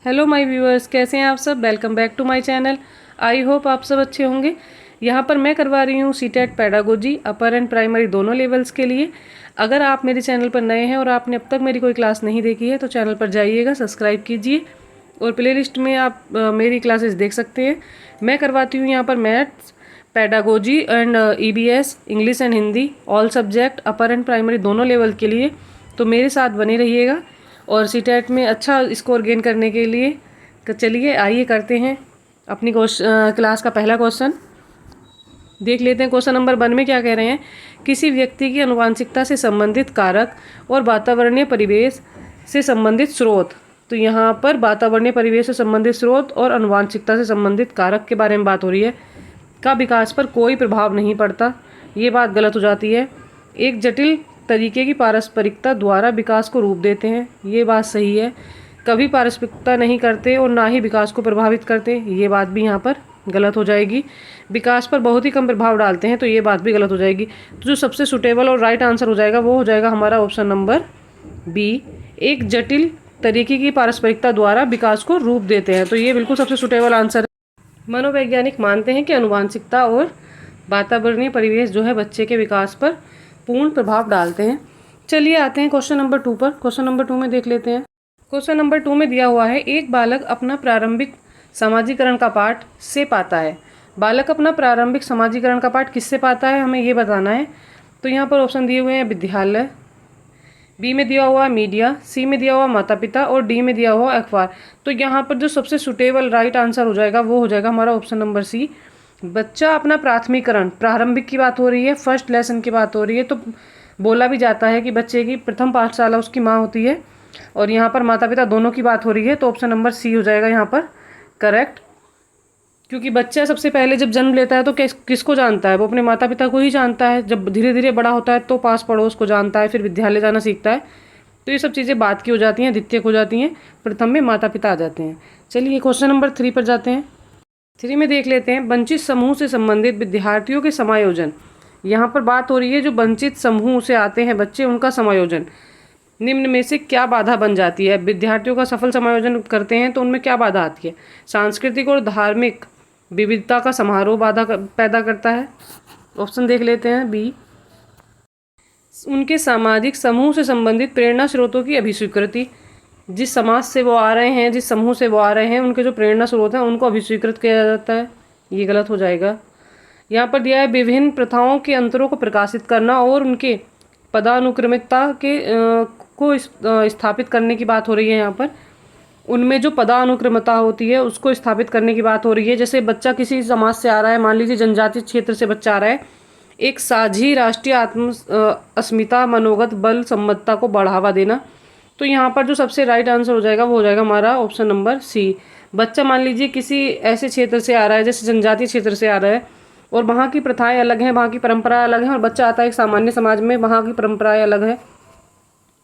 Hello my viewers, कैसे हैं आप सब। Welcome back to my channel. I hope आप सब अच्छे होंगे। यहाँ पर मैं करवा रही हूँ CTET pedagogy upper and primary दोनों लेवल्स के लिए। अगर आप मेरे चैनल पर नए हैं और आपने अब तक मेरी कोई क्लास नहीं देखी है तो चैनल पर जाइएगा, सब्सक्राइब कीजिए और प्लेलिस्ट में आप मेरी क्लासेस देख सकते हैं। मैं करवाती हूँ यहाँ पर maths, pedagogy and EBS, English and Hindi, all subject upper and primary दोनों लेवल के लिए। तो मेरे साथ बने रहिएगा और सीटेट में अच्छा स्कोर गेन करने के लिए चलिए आइए करते हैं अपनी क्लास का पहला क्वेश्चन। देख लेते हैं क्वेश्चन नंबर 1 में क्या कह रहे हैं। किसी व्यक्ति की आनुवांशिकता से संबंधित कारक और वातावरणीय परिवेश से संबंधित स्रोत। तो यहाँ पर वातावरणीय परिवेश से संबंधित स्रोत और आनुवांशिकता से संबंधित कारक के बारे में बात हो रही है का विकास पर कोई प्रभाव नहीं पड़ता। ये बात गलत हो जाती है। एक जटिल तरीके की पारस्परिकता द्वारा विकास को रूप देते हैं, ये बात सही है। कभी पारस्परिकता नहीं करते और ना ही विकास को प्रभावित करते, ये बात भी यहाँ पर गलत हो जाएगी। विकास पर बहुत ही कम प्रभाव डालते हैं, तो ये बात भी गलत हो जाएगी। तो जो सबसे सुटेबल और राइट आंसर हो जाएगा वो हो जाएगा हमारा ऑप्शन नंबर बी, एक जटिल तरीके की पारस्परिकता द्वारा विकास को रूप देते हैं। तो ये बिल्कुल सबसे सुटेबल आंसर है। मनोवैज्ञानिक मानते हैं कि आनुवांशिकता और वातावरणीय परिवेश जो है बच्चे के विकास पर पूर्ण प्रभाव डालते हैं। चलिए आते हैं क्वेश्चन नंबर 2 पर। क्वेश्चन नंबर 2 में देख लेते हैं। क्वेश्चन नंबर 2 में दिया हुआ है, एक बालक अपना प्रारंभिक समाजीकरण का पाठ से पाता है। बालक अपना प्रारंभिक समाजीकरण का पाठ किससे पाता है, हमें ये बताना है। तो यहाँ पर ऑप्शन दिए हुए हैं विद्यालय, बी में दिया हुआ मीडिया, सी में दिया हुआ माता पिता और डी में दिया हुआ अखबार। तो यहाँ पर जो सबसे सुटेबल राइट आंसर हो जाएगा वो हो जाएगा हमारा ऑप्शन नंबर सी। बच्चा अपना प्राथमिकरण, प्रारंभिक की बात हो रही है, फर्स्ट लेसन की बात हो रही है। तो बोला भी जाता है कि बच्चे की प्रथम पाठशाला उसकी माँ होती है और यहाँ पर माता पिता दोनों की बात हो रही है। तो ऑप्शन नंबर सी हो जाएगा यहाँ पर करेक्ट। क्योंकि बच्चा सबसे पहले जब जन्म लेता है तो किसको जानता है, वो अपने माता पिता को ही जानता है। जब धीरे धीरे बड़ा होता है तो पास पड़ोस को जानता है, फिर विद्यालय जाना सीखता है। तो ये सब चीज़ें बात की हो जाती हैं, द्वितीयक हो जाती हैं, प्रथम में माता पिता आ जाते हैं। चलिए क्वेश्चन नंबर 3 पर जाते हैं। 3 में देख लेते हैं, वंचित समूह से संबंधित विद्यार्थियों के समायोजन। यहाँ पर बात हो रही है जो वंचित समूह से आते हैं बच्चे, उनका समायोजन निम्न में से क्या बाधा बन जाती है। विद्यार्थियों का सफल समायोजन करते हैं तो उनमें क्या बाधा आती है। सांस्कृतिक और धार्मिक विविधता का समारोह बाधा पैदा करता है। ऑप्शन देख लेते हैं बी, उनके सामाजिक समूह से संबंधित प्रेरणा स्रोतों की अभिस्वीकृति। जिस समाज से वो आ रहे हैं, जिस समूह से वो आ रहे हैं, उनके जो प्रेरणा स्रोत हैं उनको अभिस्वीकृत किया जाता है, ये गलत हो जाएगा। यहाँ पर दिया है विभिन्न प्रथाओं के अंतरों को प्रकाशित करना और उनके पदानुक्रमिकता के को स्थापित करने की बात हो रही है। यहाँ पर उनमें जो पदानुक्रमता होती है उसको स्थापित करने की बात हो रही है। जैसे बच्चा किसी समाज से आ रहा है, मान लीजिए जनजातीय क्षेत्र से बच्चा आ रहा है, एक साझी राष्ट्रीय अस्मिता, मनोगत बल, सम्मतता को बढ़ावा देना। तो यहाँ पर जो सबसे राइट आंसर हो जाएगा वो हो जाएगा हमारा ऑप्शन नंबर सी। बच्चा मान लीजिए किसी ऐसे क्षेत्र से आ रहा है, जैसे जनजातीय क्षेत्र से आ रहा है और वहाँ की प्रथाएं अलग हैं, वहाँ की परंपराएं अलग हैं, और बच्चा आता है एक सामान्य समाज में, वहाँ की परंपराएं अलग हैं।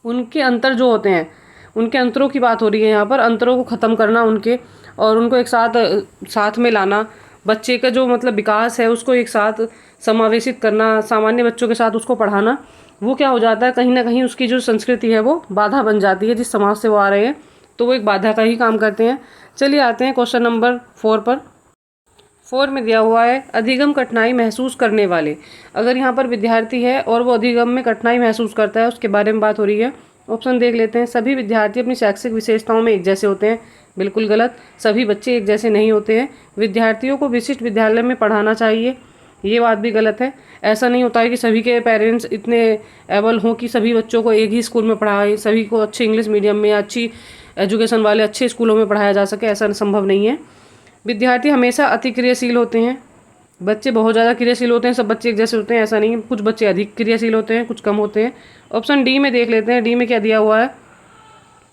उनके अंतर जो होते हैं, उनके अंतरों की बात हो रही है यहाँ पर। अंतरों को ख़त्म करना उनके, और उनको एक साथ में लाना। बच्चे का जो मतलब विकास है उसको एक साथ समावेशित करना, सामान्य बच्चों के साथ उसको पढ़ाना। वो क्या हो जाता है, कहीं ना कहीं उसकी जो संस्कृति है वो बाधा बन जाती है। जिस समाज से वो आ रहे हैं तो वो एक बाधा का ही काम करते हैं। चलिए आते हैं क्वेश्चन नंबर 4 पर। 4 में दिया हुआ है, अधिगम कठिनाई महसूस करने वाले। अगर यहाँ पर विद्यार्थी है और वो अधिगम में कठिनाई महसूस करता है, उसके बारे में बात हो रही है। ऑप्शन देख लेते हैं। सभी विद्यार्थी अपनी शैक्षिक विशेषताओं में एक जैसे होते हैं, बिल्कुल गलत। सभी बच्चे एक जैसे नहीं होते हैं। विद्यार्थियों को विशिष्ट विद्यालय में पढ़ाना चाहिए, ये बात भी गलत है। ऐसा नहीं होता है कि सभी के पेरेंट्स इतने एबल हों कि सभी बच्चों को एक ही स्कूल में पढ़ाएं, सभी को अच्छे इंग्लिश मीडियम में, अच्छी एजुकेशन वाले अच्छे स्कूलों में पढ़ाया जा सके, ऐसा संभव नहीं है। विद्यार्थी हमेशा अति क्रियाशील होते हैं। बच्चे बहुत ज़्यादा क्रियाशील होते हैं, सब बच्चे एक जैसे होते हैं ऐसा नहीं है। कुछ बच्चे अधिक क्रियाशील होते हैं, कुछ कम होते हैं। ऑप्शन डी में देख लेते हैं। डी में क्या दिया हुआ है,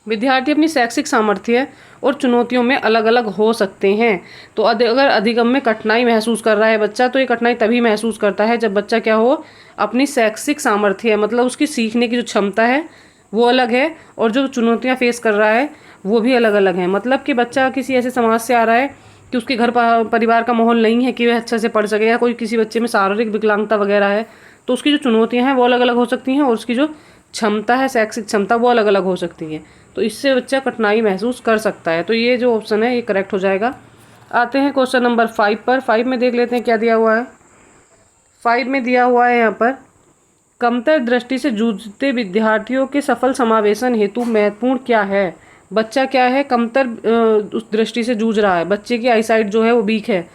विद्यार्थी अपनी शैक्षिक सामर्थ्य और चुनौतियों में अलग अलग हो सकते हैं। तो अगर अधिगम में कठिनाई महसूस कर रहा है बच्चा, तो ये कठिनाई तभी महसूस करता है जब बच्चा क्या हो, अपनी शैक्षिक सामर्थ्य मतलब उसकी सीखने की जो क्षमता है वो अलग है, और जो चुनौतियाँ फेस कर रहा है वो भी अलग अलग हैं। मतलब कि बच्चा किसी ऐसे समाज से आ रहा है कि उसके घर परिवार का माहौल नहीं है कि वह अच्छे से पढ़ सके, या कोई किसी बच्चे में शारीरिक विकलांगता वगैरह है, तो उसकी जो चुनौतियाँ हैं वो अलग अलग हो सकती हैं, और उसकी जो क्षमता है, शैक्षिक क्षमता, वो अलग अलग हो सकती है। तो इससे बच्चा कठिनाई महसूस कर सकता है। तो ये जो ऑप्शन है ये करेक्ट हो जाएगा। आते हैं क्वेश्चन नंबर 5 पर। 5 में देख लेते हैं क्या दिया हुआ है। 5 में दिया हुआ है यहाँ पर, कमतर दृष्टि से जूझते विद्यार्थियों के सफल समावेशन हेतु महत्वपूर्ण क्या है। बच्चा क्या है, कमतर उस दृष्टि से जूझ रहा है, बच्चे की आईसाइट जो है वो वीक है।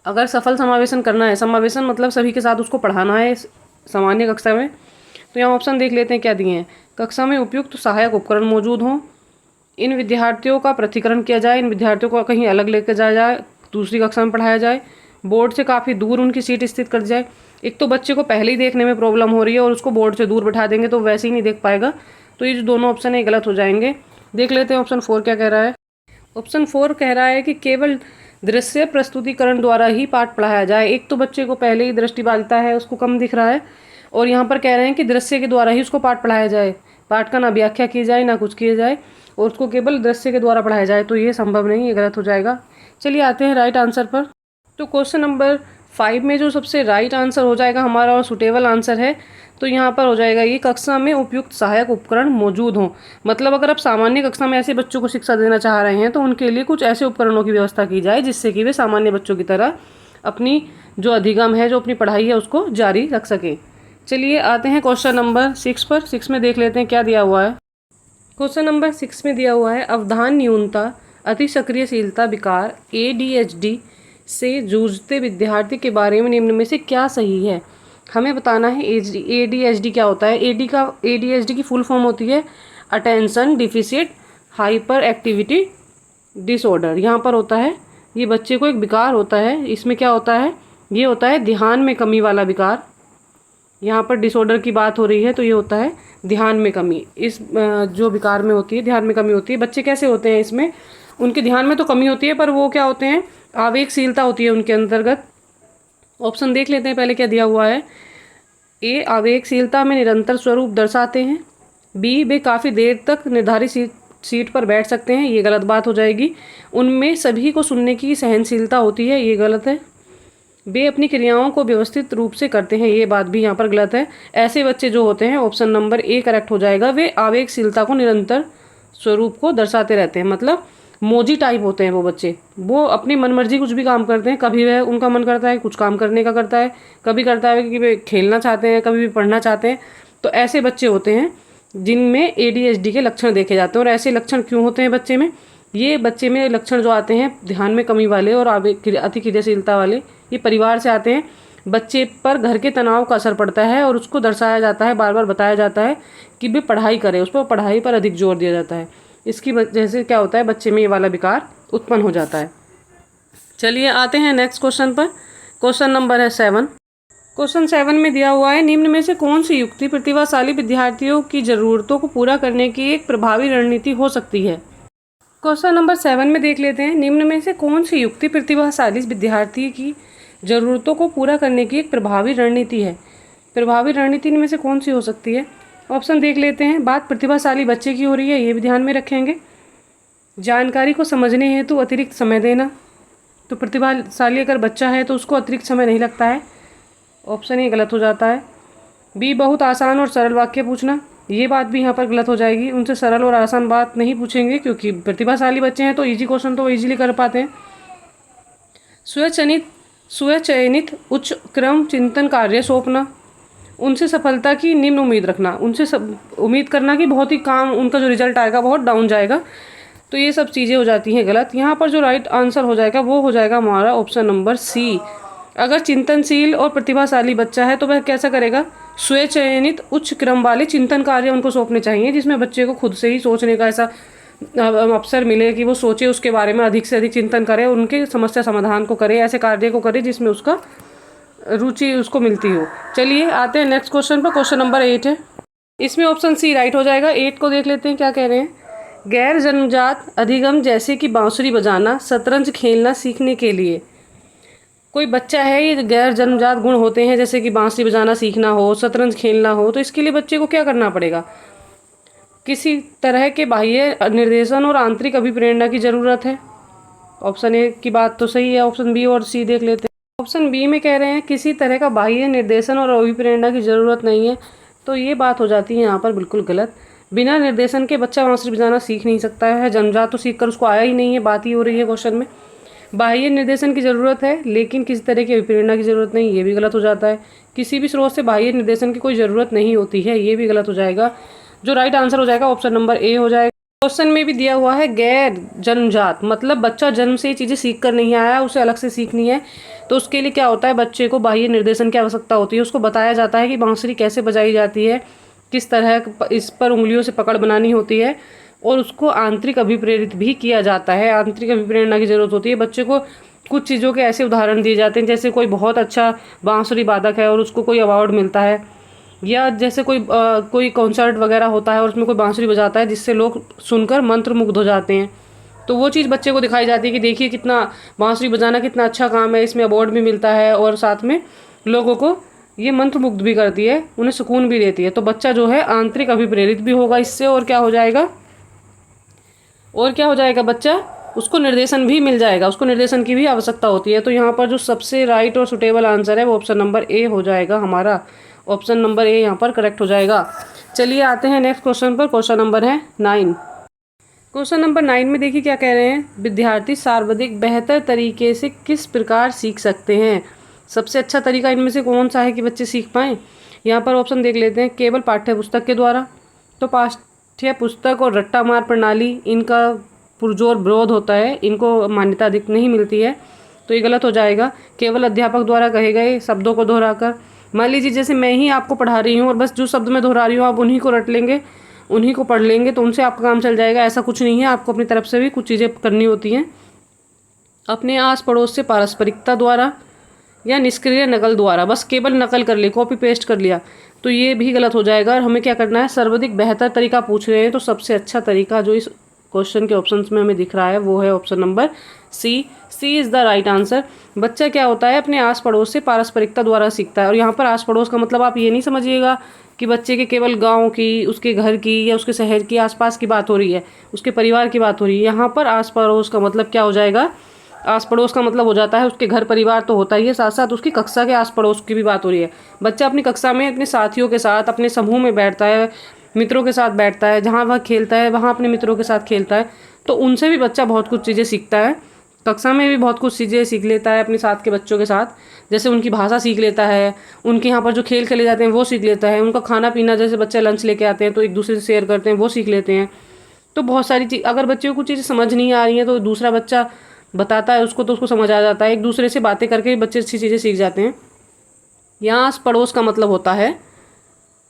अगर सफल समावेशन करना है, समावेशन मतलब सभी के साथ उसको पढ़ाना है सामान्य कक्षा में, तो यहाँ ऑप्शन देख लेते हैं क्या दिए हैं। कक्षा में उपयुक्त सहायक उपकरण मौजूद हों, इन विद्यार्थियों का पृथक्करण किया जाए, इन विद्यार्थियों को कहीं अलग लेकर जाया जाए, दूसरी कक्षा में पढ़ाया जाए, बोर्ड से काफ़ी दूर उनकी सीट स्थित कर जाए। एक तो बच्चे को पहले ही देखने में प्रॉब्लम हो रही है और उसको बोर्ड से दूर बैठा देंगे तो वैसे ही नहीं देख पाएगा। तो ये जो दोनों ऑप्शन है गलत हो जाएंगे। देख लेते हैं ऑप्शन 4 क्या कह रहा है। ऑप्शन 4 कह रहा है कि केवल दृश्य प्रस्तुतिकरण द्वारा ही पाठ पढ़ाया जाए। एक तो बच्चे को पहले ही दृष्टिबाधिता है, उसको कम दिख रहा है, और यहाँ पर कह रहे हैं कि दृश्य के द्वारा ही उसको पाठ पढ़ाया जाए, पाठ का ना व्याख्या की जाए ना कुछ किया जाए, और उसको केवल दृश्य के द्वारा पढ़ाया जाए। तो ये संभव नहीं, ये गलत हो जाएगा। चलिए आते हैं राइट आंसर पर। तो क्वेश्चन नंबर 5 में जो सबसे राइट आंसर हो जाएगा हमारा और सुटेबल आंसर है, तो यहाँ पर हो जाएगा ये, कक्षा में उपयुक्त सहायक उपकरण मौजूद हों। मतलब अगर आप सामान्य कक्षा में ऐसे बच्चों को शिक्षा देना चाह रहे हैं तो उनके लिए कुछ ऐसे उपकरणों की व्यवस्था की जाए जिससे कि वे सामान्य बच्चों की तरह अपनी जो अधिगम है, जो अपनी पढ़ाई है, उसको जारी रख सकें। चलिए आते हैं क्वेश्चन नंबर 6 पर। 6 में देख लेते हैं क्या दिया हुआ है। क्वेश्चन नंबर 6 में दिया हुआ है, अवधान न्यूनता अति सक्रियशीलता विकार ADHD से जूझते विद्यार्थी के बारे में निम्न में से क्या सही है। हमें बताना है ADHD क्या होता है। ADHD की फुल फॉर्म होती है attention deficit hyper activity disorder. यहाँ पर होता है, ये बच्चे को एक विकार होता है। इसमें क्या होता है, ये होता है ध्यान में कमी वाला विकार। यहाँ पर डिसऑर्डर की बात हो रही है तो ये होता है ध्यान में कमी। इस जो विकार में होती है, ध्यान में कमी होती है। बच्चे कैसे होते हैं, इसमें उनके ध्यान में तो कमी होती है पर वो क्या होते हैं, आवेगशीलता होती है उनके अंतर्गत। ऑप्शन देख लेते हैं पहले क्या दिया हुआ है। A, आवेगशीलता में निरंतर स्वरूप दर्शाते हैं। B, वे काफ़ी देर तक निर्धारित सीट पर बैठ सकते हैं, ये गलत बात हो जाएगी। उनमें सभी को सुनने की सहनशीलता होती है, ये गलत है। वे अपनी क्रियाओं को व्यवस्थित रूप से करते हैं, ये बात भी यहाँ पर गलत है। ऐसे बच्चे जो होते हैं, ऑप्शन नंबर A करेक्ट हो जाएगा। वे आवेगशीलता को निरंतर स्वरूप को दर्शाते रहते हैं, मतलब मोजी टाइप होते हैं वो बच्चे। वो अपनी मनमर्जी कुछ भी काम करते हैं। कभी वह उनका मन करता है कुछ काम करने का करता है, कभी करता है कि वे खेलना चाहते हैं, कभी भी पढ़ना चाहते हैं। तो ऐसे बच्चे होते हैं जिनमें ADHD के लक्षण देखे जाते हैं। और ऐसे लक्षण क्यों होते हैं बच्चे में, ये बच्चे में लक्षण जो आते हैं ध्यान में कमी वाले और अति क्रियाशीलता वाले, ये परिवार से आते हैं। बच्चे पर घर के तनाव का असर पड़ता है और उसको दर्शाया जाता है, बार बार बताया जाता है कि वे पढ़ाई करें, उस पर पढ़ाई पर अधिक जोर दिया जाता है। इसकी वजह से क्या होता है, बच्चे में ये वाला विकार उत्पन्न हो जाता है। चलिए आते हैं नेक्स्ट क्वेश्चन पर। क्वेश्चन नंबर है 7। क्वेश्चन 7 में दिया हुआ है, निम्न में से कौन सी युक्ति प्रतिभाशाली विद्यार्थियों की ज़रूरतों को पूरा करने की एक प्रभावी रणनीति हो सकती है। क्वेश्चन नंबर 7 में देख लेते हैं, निम्न में से कौन सी युक्ति प्रतिभाशाली विद्यार्थी की ज़रूरतों को पूरा करने की एक प्रभावी रणनीति है। प्रभावी रणनीति इनमें से कौन सी हो सकती है। ऑप्शन देख लेते हैं। बात प्रतिभाशाली बच्चे की हो रही है, ये भी ध्यान में रखेंगे। जानकारी को समझने हेतु अतिरिक्त समय देना, तो प्रतिभाशाली अगर बच्चा है तो उसको अतिरिक्त समय नहीं लगता है, ऑप्शन ये गलत हो जाता है। B, बहुत आसान और सरल वाक्य पूछना, ये बात भी यहाँ पर गलत हो जाएगी। उनसे सरल और आसान बात नहीं पूछेंगे क्योंकि प्रतिभाशाली बच्चे हैं तो इजी क्वेश्चन तो वो इजीली कर पाते हैं। स्वचयनित उच्च क्रम चिंतन कार्य सौंपना, उनसे सफलता की निम्न उम्मीद रखना, उनसे उम्मीद करना कि बहुत ही काम उनका जो रिजल्ट आएगा बहुत डाउन जाएगा, तो ये सब चीज़ें हो जाती हैं गलत। यहाँ पर जो राइट आंसर हो जाएगा वो हो जाएगा हमारा ऑप्शन नंबर C। अगर चिंतनशील और प्रतिभाशाली बच्चा है तो वह कैसा करेगा, स्वचयनित उच्च क्रम वाले चिंतन कार्य उनको सौंपने चाहिए जिसमें बच्चे को खुद से ही सोचने का ऐसा अवसर मिले कि वो सोचे, उसके बारे में अधिक से अधिक चिंतन करे, उनके समस्या समाधान को करे, ऐसे कार्य को करे जिसमें उसका रुचि उसको मिलती हो। चलिए आते हैं नेक्स्ट क्वेश्चन पर। क्वेश्चन नंबर 8 है, इसमें ऑप्शन C राइट हो जाएगा। 8 को देख लेते हैं क्या कह रहे हैं। गैर जन्मजात अधिगम जैसे कि बांसुरी बजाना, शतरंज खेलना सीखने के लिए। कोई बच्चा है, ये गैर जन्मजात गुण होते हैं जैसे कि बांसुरी बजाना सीखना हो, शतरंज खेलना हो, तो इसके लिए बच्चे को क्या करना पड़ेगा, किसी तरह के बाह्य निर्देशन और आंतरिक अभिप्रेरणा की ज़रूरत है। ऑप्शन A की बात तो सही है। ऑप्शन B और C देख लेते हैं। ऑप्शन B में कह रहे हैं किसी तरह का बाह्य निर्देशन और अभिप्रेरणा की ज़रूरत नहीं है, तो ये बात हो जाती है यहाँ पर बिल्कुल गलत। बिना निर्देशन के बच्चा बांसुरी बजाना सीख नहीं सकता है। जन्मजात तो सीख कर उसको आया ही नहीं है, बात ही हो रही है क्वेश्चन में। बाह्य निर्देशन की ज़रूरत है लेकिन किसी तरह की अभिप्रेरणा की ज़रूरत नहीं, ये भी गलत हो जाता है। किसी भी स्रोत से बाह्य निर्देशन की कोई ज़रूरत नहीं होती है, ये भी गलत हो जाएगा। जो राइट आंसर हो जाएगा ऑप्शन नंबर ए हो जाएगा। क्वेश्चन में भी दिया हुआ है गैर जन्मजात, मतलब बच्चा जन्म से ये चीज़ें सीख कर नहीं आया, उसे अलग से सीखनी है। तो उसके लिए क्या होता है, बच्चे को बाह्य निर्देशन की आवश्यकता होती है। उसको बताया जाता है कि बांसुरी कैसे बजाई जाती है, किस तरह इस पर उंगलियों से पकड़ बनानी होती है, और उसको आंतरिक अभिप्रेरित भी किया जाता है। आंतरिक अभिप्रेरणा की ज़रूरत होती है। बच्चे को कुछ चीज़ों के ऐसे उदाहरण दिए जाते हैं, जैसे कोई बहुत अच्छा बांसुरी वादक है और उसको कोई अवार्ड मिलता है, या जैसे कोई कॉन्सर्ट वगैरह होता है और उसमें कोई बांसुरी बजाता है जिससे लोग सुनकर मंत्रमुग्ध हो जाते हैं। तो वो चीज़ बच्चे को दिखाई जाती है कि देखिए कितना बांसुरी बजाना कितना अच्छा काम है, इसमें अवार्ड भी मिलता है और साथ में लोगों को ये मंत्रमुग्ध भी करती है, उन्हें सुकून भी देती है। तो बच्चा जो है आंतरिक अभिप्रेरित भी होगा इससे, और क्या हो जाएगा, बच्चा उसको निर्देशन भी मिल जाएगा, उसको निर्देशन की भी आवश्यकता होती है। तो यहाँ पर जो सबसे राइट और सुटेबल आंसर है वो ऑप्शन नंबर ए हो जाएगा हमारा। ऑप्शन नंबर ए यहाँ पर करेक्ट हो जाएगा। चलिए आते हैं नेक्स्ट क्वेश्चन पर। क्वेश्चन नंबर है 9। क्वेश्चन नंबर 9 में देखिए क्या कह रहे हैं, विद्यार्थी सर्वाधिक बेहतर तरीके से किस प्रकार सीख सकते हैं। सबसे अच्छा तरीका इनमें से कौन सा है कि बच्चे सीख पाएँ। यहाँ पर ऑप्शन देख लेते हैं। केवल पाठ्य पुस्तक के द्वारा, तो पाठ्य पुस्तक और रट्टा मार प्रणाली इनका पुरजोर विरोध होता है, इनको मान्यता अधिक नहीं मिलती है, तो ये गलत हो जाएगा। केवल अध्यापक द्वारा कहे गए शब्दों को दोहराकर, मान लीजिए जैसे मैं ही आपको पढ़ा रही हूँ और बस जो शब्द मैं दोहरा रही हूँ आप उन्हीं को रट लेंगे, उन्हीं को पढ़ लेंगे, तो उनसे आपका काम चल जाएगा, ऐसा कुछ नहीं है। आपको अपनी तरफ से भी कुछ चीज़ें करनी होती हैं। अपने आस पड़ोस से पारस्परिकता द्वारा या निष्क्रिय नकल द्वारा, बस केवल नकल कर ली, कॉपी पेस्ट कर लिया, तो ये भी गलत हो जाएगा। और हमें क्या करना है, सर्वाधिक बेहतर तरीका पूछ रहे हैं, तो सबसे अच्छा तरीका जो इस क्वेश्चन के ऑप्शंस में हमें दिख रहा है वो है option number C. C is the right answer. बच्चा क्या होता है, अपने आस पड़ोस से पारस्परिकता द्वारा सीखता है। और यहाँ पर आस पड़ोस का मतलब आप ये नहीं समझिएगा कि बच्चे के केवल गांव की, उसके घर की या उसके शहर की आसपास की बात हो रही है, उसके परिवार की बात हो रही है। यहाँ पर आस पड़ोस का मतलब क्या हो जाएगा, आस पड़ोस का मतलब हो जाता है उसके घर परिवार तो होता ही है, साथ साथ उसकी कक्षा के आस पड़ोस की भी बात हो रही है। बच्चा अपनी कक्षा में अपने साथियों के साथ अपने समूह में बैठता है, मित्रों के साथ बैठता है, जहाँ वह खेलता है वहाँ अपने मित्रों के साथ खेलता है, तो उनसे भी बच्चा बहुत कुछ चीज़ें सीखता है। कक्षा में भी बहुत कुछ चीज़ें सीख लेता है अपने साथ के बच्चों के साथ, जैसे उनकी भाषा सीख लेता है, उनके यहाँ पर जो खेल खेले जाते हैं वो सीख लेता है, उनका खाना पीना, जैसे बच्चे लंच लेके आते हैं तो एक दूसरे से शेयर करते हैं, वो सीख लेते हैं। तो बहुत सारी चीज़, अगर बच्चे को कुछ चीज़ें समझ नहीं आ रही हैं तो दूसरा बच्चा बताता है उसको, तो उसको समझ आ जाता है। एक दूसरे से बातें करके बच्चे अच्छी चीज़ें सीख जाते हैं। यहाँ आस पड़ोस का मतलब होता है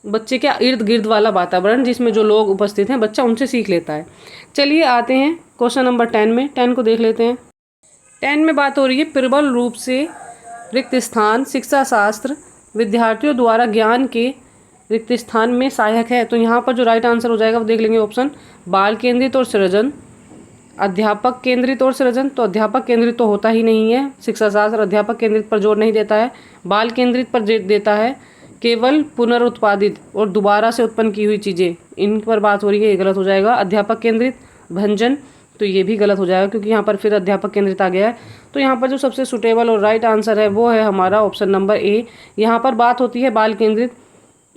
बच्चे के इर्द गिर्द वाला वातावरण, जिसमें जो लोग उपस्थित हैं बच्चा उनसे सीख लेता है। चलिए आते हैं क्वेश्चन नंबर 10 में। 10 को देख लेते हैं। 10 में बात हो रही है प्रबल रूप से रिक्त स्थान शिक्षा शास्त्र विद्यार्थियों द्वारा ज्ञान के रिक्त स्थान में सहायक है। तो यहाँ पर जो राइट आंसर हो जाएगा वो देख लेंगे ऑप्शन बाल केंद्रित और सृजन, अध्यापक केंद्रित और सृजन। तो अध्यापक केंद्रित तो होता ही नहीं है, शिक्षा शास्त्र अध्यापक केंद्रित पर जोर नहीं देता है, बाल केंद्रित पर देता है। केवल पुनरुत्पादित और दोबारा से उत्पन्न की हुई चीज़ें, इन पर बात हो रही है, ये गलत हो जाएगा। अध्यापक केंद्रित भंजन, तो ये भी गलत हो जाएगा क्योंकि यहाँ पर फिर अध्यापक केंद्रित आ गया है। तो यहाँ पर जो सबसे सुटेबल और राइट आंसर है वो है हमारा ऑप्शन नंबर ए। यहाँ पर बात होती है बाल केंद्रित।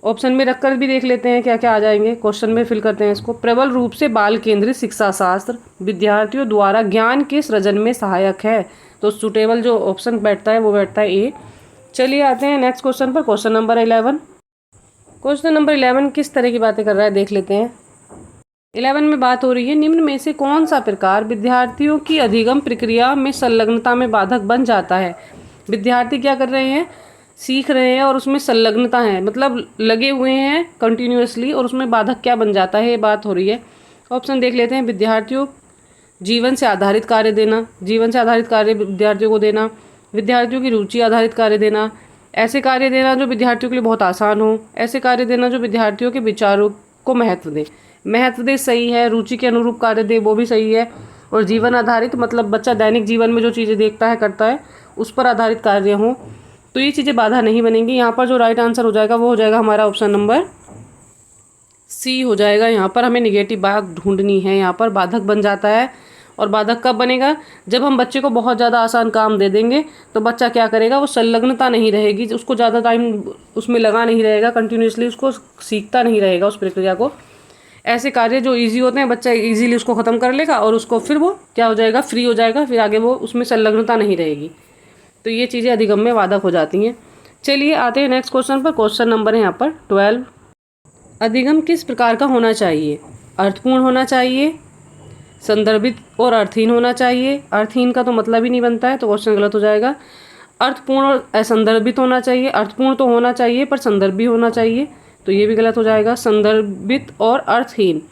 ऑप्शन में रखकर भी देख लेते हैं क्या क्या आ जाएंगे, क्वेश्चन में फिल करते हैं इसको। प्रबल रूप से बाल केंद्रित शिक्षा शास्त्र विद्यार्थियों द्वारा ज्ञान के सृजन में सहायक है। तो सुटेबल जो ऑप्शन बैठता है वो बैठता है ए। चलिए आते हैं नेक्स्ट क्वेश्चन पर। Question number 11। क्वेश्चन नंबर 11 किस तरह की बातें कर रहा है देख लेते हैं। 11 में बात हो रही है निम्न में से कौन सा प्रकार विद्यार्थियों की अधिगम प्रक्रिया में संलग्नता में बाधक बन जाता है। विद्यार्थी क्या कर रहे हैं, सीख रहे हैं और उसमें संलग्नता है, मतलब लगे हुए हैं कंटिन्यूअसली, और उसमें बाधक क्या बन जाता है ये बात हो रही है। ऑप्शन देख लेते हैं। विद्यार्थियों जीवन से आधारित कार्य देना, जीवन से आधारित कार्य विद्यार्थियों को देना, विद्यार्थियों की रुचि आधारित कार्य देना, ऐसे कार्य देना जो विद्यार्थियों के लिए बहुत आसान हो, ऐसे कार्य देना जो विद्यार्थियों के विचारों को महत्व दे। महत्व दे सही है, रुचि के अनुरूप कार्य दे वो भी सही है, और जीवन आधारित मतलब बच्चा दैनिक जीवन में जो चीज़ें देखता है करता है उस पर आधारित कार्य हों, तो ये चीज़ें बाधा नहीं बनेंगी। यहाँ पर जो राइट आंसर हो जाएगा वो हो जाएगा हमारा ऑप्शन नंबर सी हो जाएगा। यहाँ पर हमें निगेटिव बात ढूंढनी है, यहाँ पर बाधक बन जाता है। और बाधक कब बनेगा, जब हम बच्चे को बहुत ज़्यादा आसान काम दे देंगे तो बच्चा क्या करेगा, वो संलग्नता नहीं रहेगी, उसको ज़्यादा टाइम उसमें लगा नहीं रहेगा, कंटिन्यूसली उसको सीखता नहीं रहेगा उस प्रक्रिया को। ऐसे कार्य जो ईजी होते हैं बच्चा ईजिली उसको ख़त्म कर लेगा और उसको फिर वो क्या हो जाएगा, फ्री हो जाएगा, फिर आगे वो उसमें संलग्नता नहीं रहेगी। तो ये चीज़ें अधिगम में बाधक हो जाती हैं। चलिए आते हैं नेक्स्ट क्वेश्चन पर। क्वेश्चन नंबर है यहाँ पर 12। अधिगम किस प्रकार का होना चाहिए? अर्थपूर्ण होना चाहिए, संदर्भित और अर्थहीन होना चाहिए। अर्थहीन का तो मतलब ही नहीं बनता है, तो क्वेश्चन गलत हो जाएगा। अर्थपूर्ण और असंदर्भित होना चाहिए। अर्थपूर्ण तो होना चाहिए पर संदर्भ भी होना चाहिए, तो ये भी गलत हो जाएगा। संदर्भित और अर्थहीन,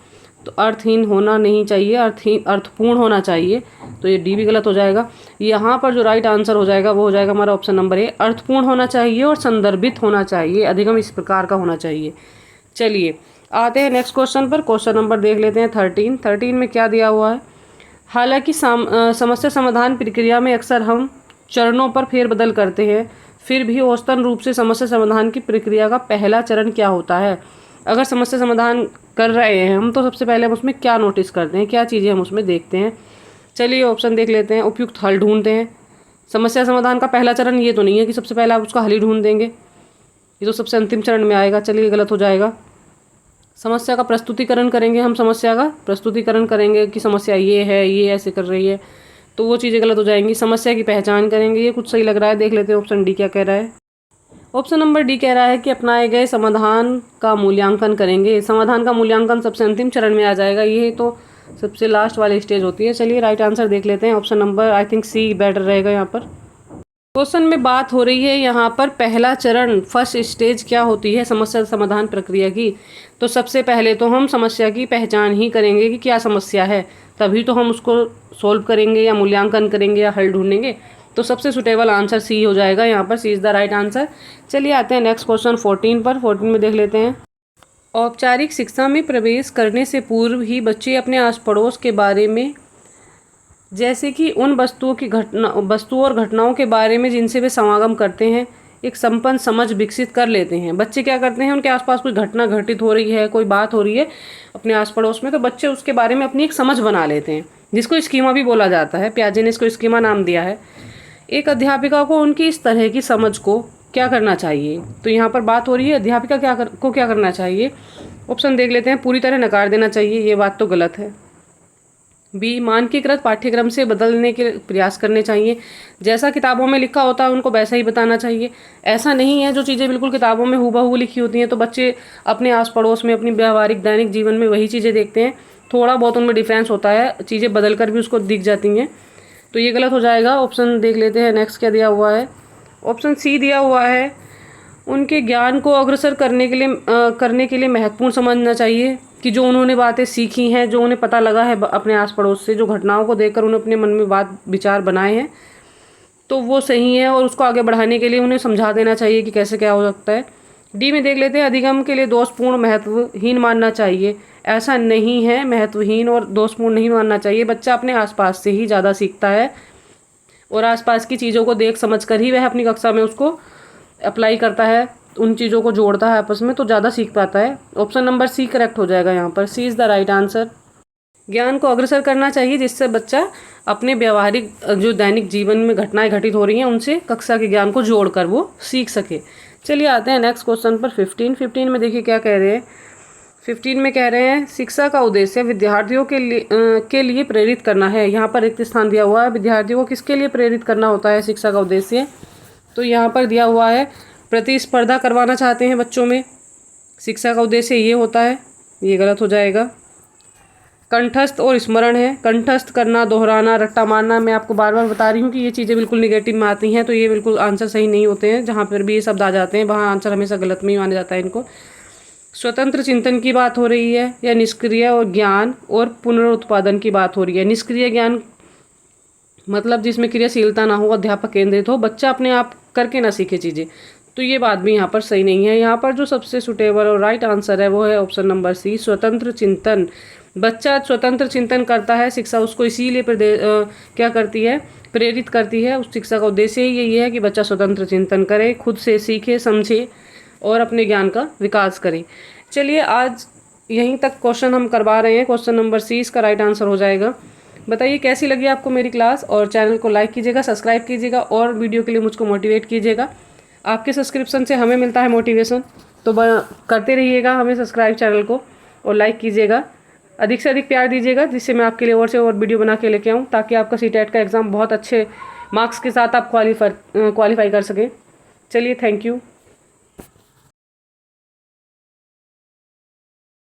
तो अर्थहीन होना नहीं चाहिए, अर्थपूर्ण होना चाहिए, तो ये डी भी गलत हो जाएगा। यहाँ पर जो राइट आंसर हो जाएगा वो हो जाएगा हमारा ऑप्शन नंबर ए, अर्थपूर्ण होना चाहिए और संदर्भित होना चाहिए। अधिगम इस प्रकार का होना चाहिए। चलिए आते हैं नेक्स्ट क्वेश्चन पर। क्वेश्चन नंबर देख लेते हैं 13। 13 में क्या दिया हुआ है? हालांकि समस्या समाधान प्रक्रिया में अक्सर हम चरणों पर फेरबदल करते हैं, फिर भी औसतन रूप से समस्या समाधान की प्रक्रिया का पहला चरण क्या होता है? अगर समस्या समाधान कर रहे हैं हम तो सबसे पहले हम उसमें क्या नोटिस करते हैं, क्या चीज़ें हम उसमें देखते हैं? चलिए ऑप्शन देख लेते हैं। उपयुक्त हल ढूंढते हैं। समस्या समाधान का पहला चरण ये तो नहीं है कि सबसे पहले आप उसका हल ही ढूंढ देंगे, ये तो सबसे अंतिम चरण में आएगा। चलिए गलत हो जाएगा। समस्या का प्रस्तुतिकरण करेंगे, हम समस्या का प्रस्तुतिकरण करेंगे कि समस्या ये है, ये ऐसे कर रही है, तो वो चीज़ें गलत हो जाएंगी। समस्या की पहचान करेंगे, ये कुछ सही लग रहा है। देख लेते हैं ऑप्शन डी क्या कह रहा है। ऑप्शन नंबर डी कह रहा है कि अपनाए गए समाधान का मूल्यांकन करेंगे। समाधान का मूल्यांकन सबसे अंतिम चरण में आ जाएगा, ये तो सबसे लास्ट वाली स्टेज होती है। चलिए राइट आंसर देख लेते हैं। Option number I think C better रहेगा यहाँ पर। क्वेश्चन में बात हो रही है यहाँ पर पहला चरण, फर्स्ट स्टेज क्या होती है समस्या समाधान प्रक्रिया की? तो सबसे पहले तो हम समस्या की पहचान ही करेंगे कि क्या समस्या है, तभी तो हम उसको सोल्व करेंगे या मूल्यांकन करेंगे या हल ढूंढेंगे। तो सबसे सुटेबल आंसर सी हो जाएगा यहाँ पर, सी इज़ द राइट आंसर। चलिए आते हैं नेक्स्ट क्वेश्चन 14 पर। 14 में देख लेते हैं। औपचारिक शिक्षा में प्रवेश करने से पूर्व ही बच्चे अपने आस पड़ोस के बारे में, जैसे कि उन वस्तुओं और घटनाओं के बारे में जिनसे वे समागम करते हैं, एक संपन्न समझ विकसित कर लेते हैं। बच्चे क्या करते हैं, उनके आसपास कोई घटना घटित हो रही है, कोई बात हो रही है अपने आस पड़ोस में, तो बच्चे उसके बारे में अपनी एक समझ बना लेते हैं, जिसको स्कीमा भी बोला जाता है। पियाजे ने इसको स्कीमा नाम दिया है। एक अध्यापिका को उनकी इस तरह की समझ को क्या करना चाहिए? तो यहाँ पर बात हो रही है अध्यापिका क्या करना चाहिए। ऑप्शन देख लेते हैं। पूरी तरह नकार देना चाहिए, ये बात तो गलत है। बी, मानकीकृत पाठ्यक्रम से बदलने के प्रयास करने चाहिए। जैसा किताबों में लिखा होता है उनको वैसा ही बताना चाहिए। ऐसा नहीं है जो चीज़ें बिल्कुल किताबों में हूबहू लिखी होती हैं तो बच्चे अपने आस पड़ोस में अपनी व्यावहारिक दैनिक जीवन में वही चीज़ें देखते हैं, थोड़ा बहुत उनमें डिफरेंस होता है, चीज़ें बदल कर भी उसको दिख जाती हैं, तो ये गलत हो जाएगा। ऑप्शन देख लेते हैं नेक्स्ट क्या दिया हुआ है। ऑप्शन सी दिया हुआ है, उनके ज्ञान को अग्रसर करने के लिए महत्वपूर्ण समझना चाहिए कि जो उन्होंने बातें सीखी हैं, जो उन्हें पता लगा है अपने आस पड़ोस से, जो घटनाओं को देखकर उन्हें अपने मन में बात विचार बनाए हैं, तो वो सही है और उसको आगे बढ़ाने के लिए उन्हें समझा देना चाहिए कि कैसे क्या हो सकता है। डी में देख लेते हैं। अधिगम के लिए दोषपूर्ण महत्वहीन मानना चाहिए। ऐसा नहीं है, महत्वहीन और दोषपूर्ण नहीं मानना चाहिए। बच्चा अपने आसपास से ही ज़्यादा सीखता है और आसपास की चीज़ों को देख समझ कर ही वह अपनी कक्षा में उसको अप्लाई करता है, उन चीज़ों को जोड़ता है आपस में, तो ज़्यादा सीख पाता है। ऑप्शन नंबर सी करेक्ट हो जाएगा यहाँ पर, सी इज़ द राइट आंसर। ज्ञान को अग्रसर करना चाहिए जिससे बच्चा अपने व्यावहारिक जो दैनिक जीवन में घटनाएं घटित हो रही हैं उनसे कक्षा के ज्ञान को जोड़कर वो सीख सके। चलिए आते हैं नेक्स्ट क्वेश्चन पर 15 में देखिए क्या कह रहे हैं। 15 में कह रहे हैं शिक्षा का उद्देश्य विद्यार्थियों के लिए प्रेरित करना है। यहाँ पर रिक्त स्थान दिया हुआ है, विद्यार्थियों को किसके लिए प्रेरित करना होता है शिक्षा का उद्देश्य? तो यहाँ पर दिया हुआ है प्रतिस्पर्धा करवाना चाहते हैं बच्चों में, शिक्षा का उद्देश्य ये होता है, ये गलत हो जाएगा। कंठस्थ और स्मरण है, कंठस्थ करना, दोहराना, रट्टा मारना, मैं आपको बार बार बता रही हूँ कि ये चीज़ें बिल्कुल निगेटिव में आती हैं, तो ये बिल्कुल आंसर सही नहीं होते हैं। जहाँ पर भी ये शब्द आ जाते हैं वहाँ आंसर हमेशा गलत में ही माना जाता है इनको। स्वतंत्र चिंतन की बात हो रही है या निष्क्रिय और ज्ञान और पुनरुत्पादन की बात हो रही है। निष्क्रिय ज्ञान मतलब जिसमें क्रियाशीलता ना हो, अध्यापक केंद्रित हो, बच्चा अपने आप करके ना सीखे चीज़ें, तो ये बात भी यहाँ पर सही नहीं है। यहाँ पर जो सबसे सुटेबल और राइट आंसर है वो है ऑप्शन नंबर सी, स्वतंत्र चिंतन। बच्चा स्वतंत्र चिंतन करता है, शिक्षा उसको इसीलिए क्या करती है, प्रेरित करती है। उस शिक्षा का उद्देश्य ही यही है कि बच्चा स्वतंत्र चिंतन करे, खुद से सीखे, समझे और अपने ज्ञान का विकास करे। चलिए आज यहीं तक क्वेश्चन हम करवा रहे हैं। क्वेश्चन नंबर सी इसका राइट आंसर हो जाएगा। बताइए कैसी लगी आपको मेरी क्लास, और चैनल को लाइक कीजिएगा, सब्सक्राइब कीजिएगा और वीडियो के लिए मुझको मोटिवेट कीजिएगा। आपके सब्सक्रिप्शन से हमें मिलता है मोटिवेशन, तो करते रहिएगा हमें सब्सक्राइब चैनल को। और लाइक कीजिएगा, अधिक से अधिक प्यार दीजिएगा, जिससे मैं आपके लिए और से और वीडियो बना के लेके आऊँ, ताकि आपका सीटेट का एग्ज़ाम बहुत अच्छे मार्क्स के साथ आप क्वालिफाई कर सकें। चलिए, थैंक यू।